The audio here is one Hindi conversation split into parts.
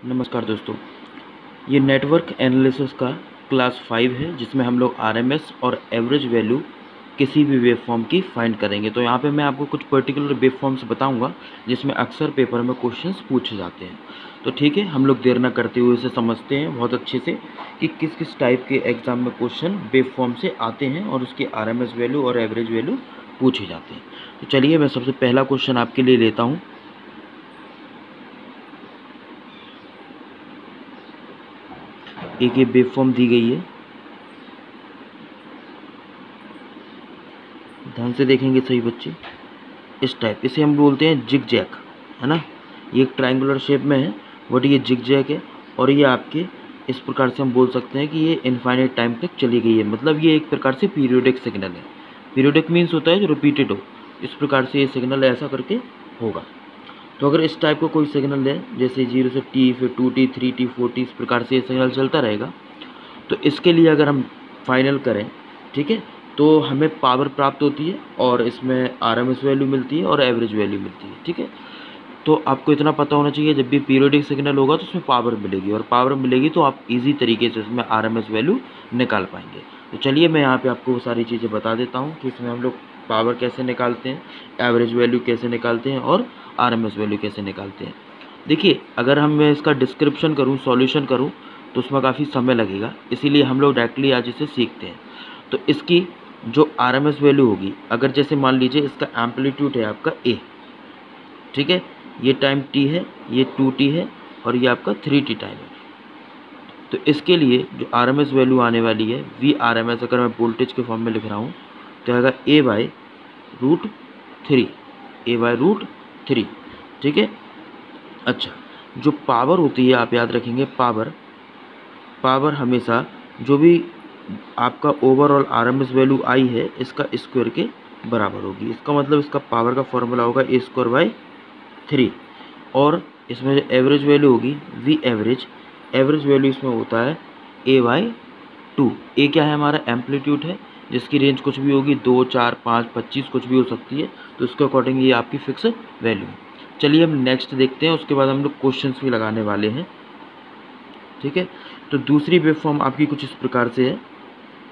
नमस्कार दोस्तों, ये नेटवर्क एनालिसिस का क्लास 5 है जिसमें हम लोग आरएमएस और एवरेज वैल्यू किसी भी वेवफॉर्म की फाइंड करेंगे। तो यहाँ पे मैं आपको कुछ पर्टिकुलर वेवफॉर्म्स बताऊंगा जिसमें अक्सर पेपर में क्वेश्चंस पूछे जाते हैं। तो ठीक है, हम लोग देर न करते हुए इसे समझते हैं बहुत अच्छे से कि किस किस टाइप के एग्ज़ाम में क्वेश्चन वेवफॉर्म से आते हैं और उसकी आरएमएस वैल्यू और एवरेज वैल्यू पूछे जाते हैं। तो चलिए मैं सबसे पहला क्वेश्चन आपके लिए लेता हूँ। एक ये वेवफॉर्म दी गई है, ध्यान से देखेंगे सही बच्चे। इस टाइप, इसे हम बोलते हैं जिग जैग, है ना। ये एक ट्रायंगुलर शेप में है बट ये जिग जैग है और ये आपके इस प्रकार से हम बोल सकते हैं कि ये इनफाइनाइट टाइम तक चली गई है। मतलब ये एक प्रकार से पीरियोडिक सिग्नल है। पीरियोडिक मीन्स होता है जो रिपीटेड हो। इस प्रकार से ये सिग्नल ऐसा करके होगा। तो अगर इस टाइप का कोई सिग्नल है जैसे 0 से T, फिर 2T, 3T, 4T, इस प्रकार से ये सिग्नल चलता रहेगा, तो इसके लिए अगर हम फाइनल करें, ठीक है, तो हमें पावर प्राप्त होती है और इसमें आरएमएस वैल्यू मिलती है और एवरेज वैल्यू मिलती है। ठीक है, तो आपको इतना पता होना चाहिए जब भी पीरियोडिक सिग्नल होगा तो उसमें पावर मिलेगी और पावर मिलेगी तो आप इजी तरीके से उसमें आरएमएस वैल्यू निकाल पाएंगे। तो चलिए मैं यहाँ पे आपको वो सारी चीज़ें बता देता हूँ कि इसमें हम लोग पावर कैसे निकालते हैं, एवरेज वैल्यू कैसे निकालते हैं और आरएमएस वैल्यू कैसे निकालते हैं। देखिए, अगर हम मैं इसका डिस्क्रिप्शन करूँ, सॉल्यूशन करूँ, तो उसमें काफ़ी समय लगेगा, इसीलिए हम लोग डायरेक्टली आज इसे सीखते हैं। तो इसकी जो आरएमएस वैल्यू होगी, अगर जैसे मान लीजिए इसका एम्पलीट्यूड है आपका ए, ठीक है, ये टाइम टी है, ये 2T है और ये आपका 3T टाइम है। तो इसके लिए जो आरएमएस वैल्यू आने वाली है वी आरएमएस, अगर मैं वोल्टेज के फॉर्म में लिख रहा हूँ तो आएगा A/√3, A/√3। ठीक है, अच्छा, जो पावर होती है आप याद रखेंगे, पावर हमेशा जो भी आपका ओवरऑल आरएमएस वैल्यू आई है इसका स्क्वायर के बराबर होगी। इसका मतलब इसका पावर का फॉर्मूला होगा A²/3। और इसमें जो एवरेज वैल्यू होगी वी एवरेज वैल्यू इसमें होता है A/2। ए क्या है, हमारा एम्पलीट्यूड है जिसकी रेंज कुछ भी होगी, 2, 4, 5, 25 कुछ भी हो सकती है। तो उसके अकॉर्डिंग ये आपकी फिक्स वैल्यू है। चलिए हम नेक्स्ट देखते हैं, उसके बाद हम लोग क्वेश्चंस भी लगाने वाले हैं। ठीक है, तो दूसरी वेवफॉर्म आपकी कुछ इस प्रकार से है।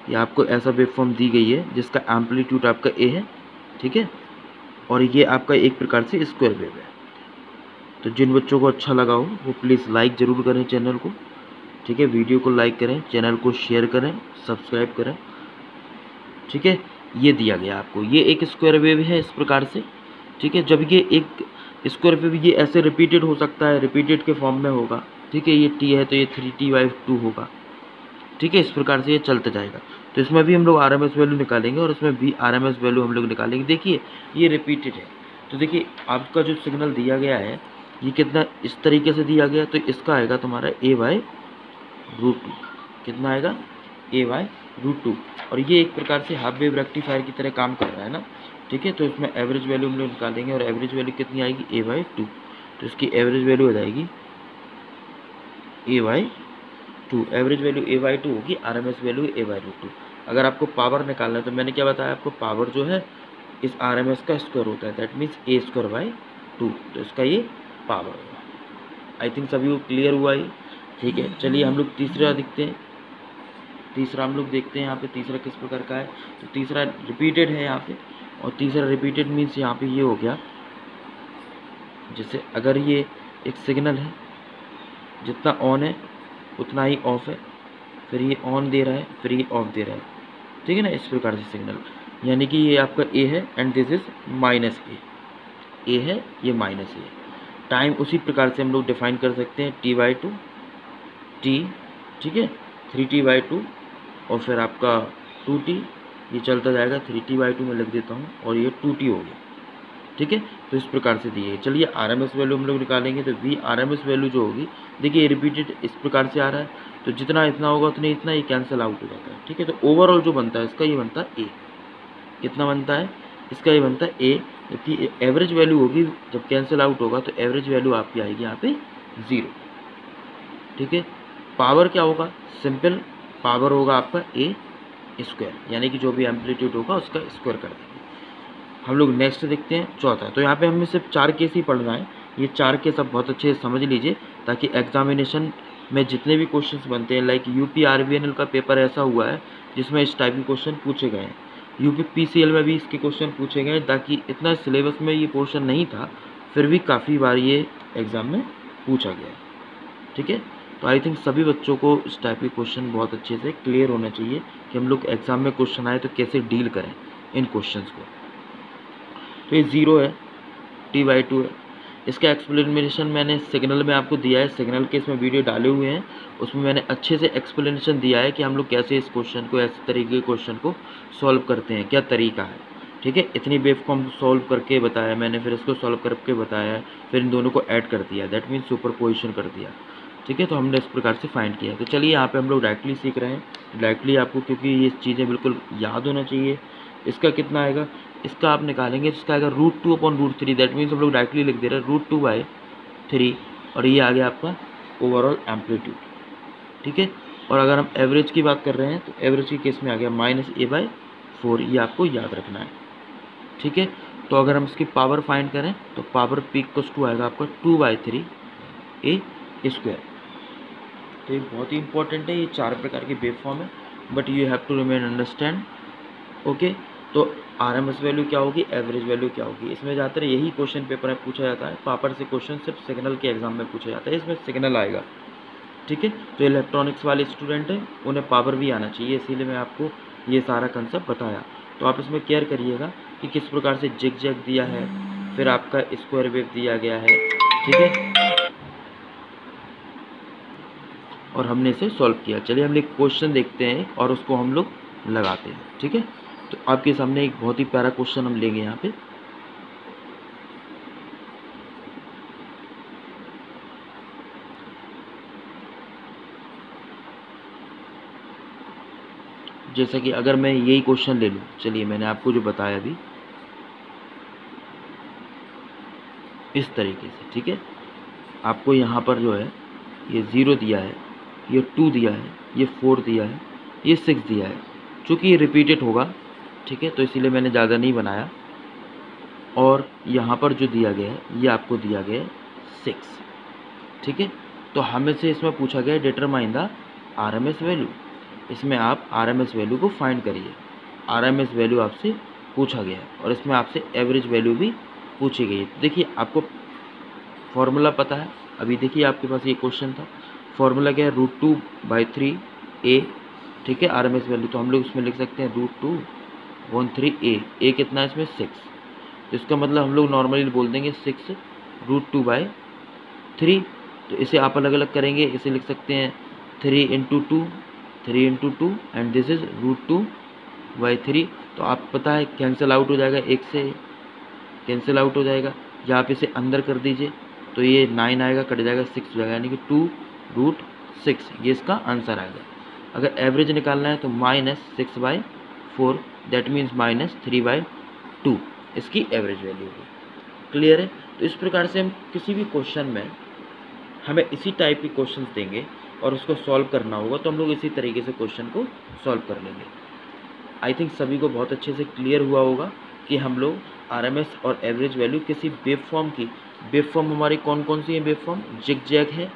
ये आपको ऐसा वेवफॉर्म दी गई है जिसका एम्पलीट्यूड आपका ए है, ठीक है, और ये आपका एक प्रकार से स्क्वायर वेव है। तो जिन बच्चों को अच्छा लगा हो वो प्लीज़ लाइक ज़रूर करें चैनल को, ठीक है, वीडियो को लाइक करें, चैनल को शेयर करें, सब्सक्राइब करें। ठीक है, ये दिया गया आपको, ये एक स्क्वायर वेव है इस प्रकार से। ठीक है, जब ये एक स्क्वायर वेव ये ऐसे रिपीटेड हो सकता है, रिपीटेड के फॉर्म में होगा। ठीक है, ये टी है तो ये 3T/2 होगा। ठीक है, इस प्रकार से ये चलता जाएगा। तो इसमें भी हम लोग आरएमएस वैल्यू निकालेंगे और इसमें भी आरएमएस वैल्यू हम लोग निकालेंगे। देखिए, ये रिपीटेड है, तो देखिए आपका जो सिग्नल दिया गया है ये कितना इस तरीके से दिया गया, तो इसका आएगा तुम्हारा A/√2। कितना आएगा, A/√2। और ये एक प्रकार से हाफ वेव रेक्टिफायर की तरह काम कर रहा है ना। ठीक है, तो इसमें एवरेज वैल्यू हम लोग निकालेंगे और एवरेज वैल्यू कितनी आएगी, A/2। तो इसकी एवरेज वैल्यू हो जाएगी A/2। एवरेज वैल्यू A/2 होगी, आरएमएस वैल्यू A/√2। अगर आपको पावर निकालना है तो मैंने क्या बताया आपको, पावर जो है इस आरएमएस का स्क्वायर होता है, दैट मीन्स A²/2। तो इसका ये पावर होगा। आई थिंक सभी को क्लियर हुआ ये। ठीक है, चलिए हम लोग तीसरा देखते हैं। तीसरा हम लोग देखते हैं यहाँ पे तीसरा किस प्रकार का है। तो तीसरा रिपीटेड है यहाँ पे, और तीसरा रिपीटेड मीन्स यहाँ पे ये हो गया, जैसे अगर ये एक सिग्नल है, जितना ऑन है उतना ही ऑफ है, फिर ये ऑन दे रहा है, फिर ये ऑफ दे रहा है। ठीक है ना, इस प्रकार से सिग्नल, यानी कि ये आपका ए है एंड दिस इज -ए है, ये माइनस ए। टाइम उसी प्रकार से हम लोग डिफाइन कर सकते हैं, T/2 T, ठीक है, 3T/2 और फिर आपका 2T, ये चलता जाएगा, 3T/2 में लिख देता हूँ और ये 2T हो गया। ठीक है, तो इस प्रकार से दिए। चलिए आरएमएस वैल्यू हम लोग निकालेंगे। तो वी आरएमएस वैल्यू जो होगी, देखिए रिपीटेड इस प्रकार से आ रहा है, तो जितना इतना होगा उतने इतना ही कैंसिल आउट हो जाता है। ठीक है, तो ओवरऑल जो बनता है इसका ये बनता है ए। कितना बनता है इसका, ये बनता है ए। जबकि एवरेज वैल्यू होगी, जब कैंसिल आउट होगा तो एवरेज वैल्यू आपकी आएगी यहाँ पे 0। ठीक है, पावर क्या होगा, सिंपल पावर होगा आपका A², यानी कि जो भी एम्पलीट्यूड होगा उसका स्क्वायर कर देंगे। हम लोग नेक्स्ट देखते हैं, चौथा। तो यहाँ पे हमें सिर्फ 4 केस ही पढ़ना है। ये 4 केस आप बहुत अच्छे से समझ लीजिए, ताकि एग्जामिनेशन में जितने भी क्वेश्चंस बनते हैं, लाइक यूपी आरबीएनएल का पेपर ऐसा हुआ है जिसमें इस टाइप के क्वेश्चन पूछे गए हैं, यूपी पीसीएल में भी इसके क्वेश्चन पूछे गए हैं, ताकि इतना सिलेबस में ये पोर्शन नहीं था, फिर भी काफ़ी बार ये एग्ज़ाम में पूछा गया है। ठीक है, तो आई थिंक सभी बच्चों को इस टाइप के क्वेश्चन बहुत अच्छे से क्लियर होना चाहिए कि हम लोग एग्ज़ाम में क्वेश्चन आए तो कैसे डील करें इन क्वेश्चंस को। तो ये 0 है, T/2 है। इसका एक्सप्लेनेशन मैंने सिग्नल में आपको दिया है, सिग्नल के इसमें वीडियो डाले हुए हैं, उसमें मैंने अच्छे से एक्सप्लेनेशन दिया है कि हम लोग कैसे इस क्वेश्चन को, ऐसे तरीके के क्वेश्चन को सॉल्व करते हैं, क्या तरीका है। ठीक है, इतनी वेवफॉर्म सॉल्व करके बताया मैंने, फिर इसको सॉल्व करके बताया, फिर इन दोनों को ऐड कर दिया, दैट मीन्स सुपरपोजिशन कर दिया। ठीक है, तो हमने इस प्रकार से फाइंड किया। तो चलिए यहाँ पे हम लोग डायरेक्टली सीख रहे हैं, डायरेक्टली आपको, क्योंकि ये चीज़ें बिल्कुल याद होना चाहिए। इसका कितना आएगा, इसका आप निकालेंगे, इसका आएगा √2/√3, दैट मीन्स हम लोग डायरेक्टली लिख दे रहे हैं √2/3, और ये आ गया आपका ओवरऑल एम्पलीट्यूड। ठीक है, और अगर हम एवरेज की बात कर रहे हैं तो एवरेज के केस में आ गया -a/4, ये आपको याद रखना है। ठीक है, तो अगर हम इसकी पावर फाइंड करें तो पावर p = आएगा आपका 2/3a²। तो ये बहुत ही इंपॉर्टेंट है, ये 4 प्रकार की वेवफॉर्म है, but you have to remain understand. Okay, तो आरएमएस वैल्यू क्या होगी, एवरेज वैल्यू क्या होगी, इसमें ज़्यादातर यही क्वेश्चन पेपर में पूछा जाता है। पापड़ से क्वेश्चन सिर्फ सिग्नल के एग्जाम में पूछा जाता है, इसमें सिग्नल आएगा। ठीक है, तो इलेक्ट्रॉनिक्स वाले स्टूडेंट हैं, उन्हें पावर भी आना चाहिए, इसीलिए मैं आपको ये सारा कंसेप्ट बताया। तो आप इसमें केयर करिएगा कि किस प्रकार से जिग जैग दिया है, फिर आपका स्क्वायर वेव दिया गया है। ठीक है, और हमने इसे सॉल्व किया। चलिए हम एक क्वेश्चन देखते हैं और उसको हम लोग लगाते हैं। ठीक है, तो आपके सामने एक बहुत ही प्यारा क्वेश्चन हम लेंगे यहाँ पे। जैसा कि अगर मैं यही क्वेश्चन ले लूँ, चलिए मैंने आपको जो बताया अभी इस तरीके से। ठीक है, आपको यहाँ पर जो है ये 0 दिया है, ये 2 दिया है, ये 4 दिया है, ये 6 दिया है, चूँकि ये रिपीटेड होगा। ठीक है, तो इसीलिए मैंने ज़्यादा नहीं बनाया। और यहाँ पर जो दिया गया है ये आपको दिया गया है 6। ठीक है, तो हमें से इसमें पूछा गया है डिटरमाइन द आरएमएस वैल्यू। इसमें आप आरएमएस वैल्यू को फाइंड करिए। आरएमएस वैल्यू आपसे पूछा गया है और इसमें आपसे एवरेज वैल्यू भी पूछी गई है। देखिए आपको फॉर्मूला पता है, अभी देखिए आपके पास ये क्वेश्चन था, फॉर्मूला क्या है, √2/3a। ठीक है, आरएमएस वैल्यू तो हम लोग इसमें लिख सकते हैं √2/3a। a कितना है इसमें 6, तो इसका मतलब हम लोग नॉर्मली बोल देंगे 6 √2/3। तो इसे आप अलग अलग करेंगे, इसे लिख सकते हैं 3 × 2, 3 × 2 एंड दिस इज √2/3। तो आप पता है कैंसिल आउट हो जाएगा, 1 से कैंसिल आउट हो जाएगा, या आप इसे अंदर कर दीजिए तो ये 9 आएगा, कट जाएगा, 6 हो जाएगा, यानी कि 2√6, ये इसका आंसर आएगा। अगर एवरेज निकालना है तो -6/4, दैट मीन्स -3/2 इसकी एवरेज वैल्यू होगी। क्लियर है, तो इस प्रकार से हम किसी भी क्वेश्चन में हमें इसी टाइप के क्वेश्चंस देंगे और उसको सॉल्व करना होगा, तो हम लोग इसी तरीके से क्वेश्चन को सॉल्व कर लेंगे। आई थिंक सभी को बहुत अच्छे से क्लियर हुआ होगा कि हम लोग आरएमएस और एवरेज वैल्यू किसी वेवफॉर्म की, वेवफॉर्म हमारी कौन कौन सी है वेवफॉर्म, जिग जैग है,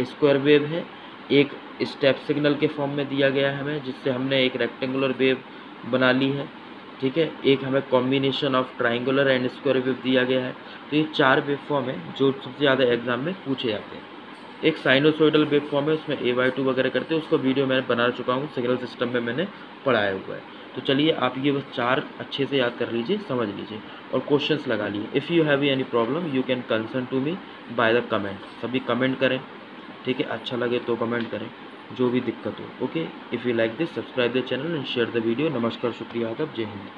स्क्वायर वेव है, एक स्टेप सिग्नल के फॉर्म में दिया गया है हमें, जिससे हमने एक रेक्टेंगुलर वेव बना ली है। ठीक है, एक हमें combination of triangular and square wave दिया गया है। तो ये 4 वेवफॉर्म है जो सबसे ज़्यादा एग्जाम में पूछे जाते हैं। एक साइनोसॉइडल वेवफॉर्म है, उसमें a/2 वगैरह करते हैं, उसका वीडियो मैंने बना चुका हूँ, सिग्नल सिस्टम में मैंने पढ़ाया हुआ है। तो चलिए आप ये बस 4 अच्छे से याद कर लीजिए, समझ लीजिए और क्वेश्चंस लगा लिए। If you have any problem you can concern to me by the comment. सभी कमेंट करें, ठीक है, अच्छा लगे तो कमेंट करें, जो भी दिक्कत हो। Okay, if you like this subscribe the channel and share the video. नमस्कार, शुक्रिया, आदाब, जय हिंद।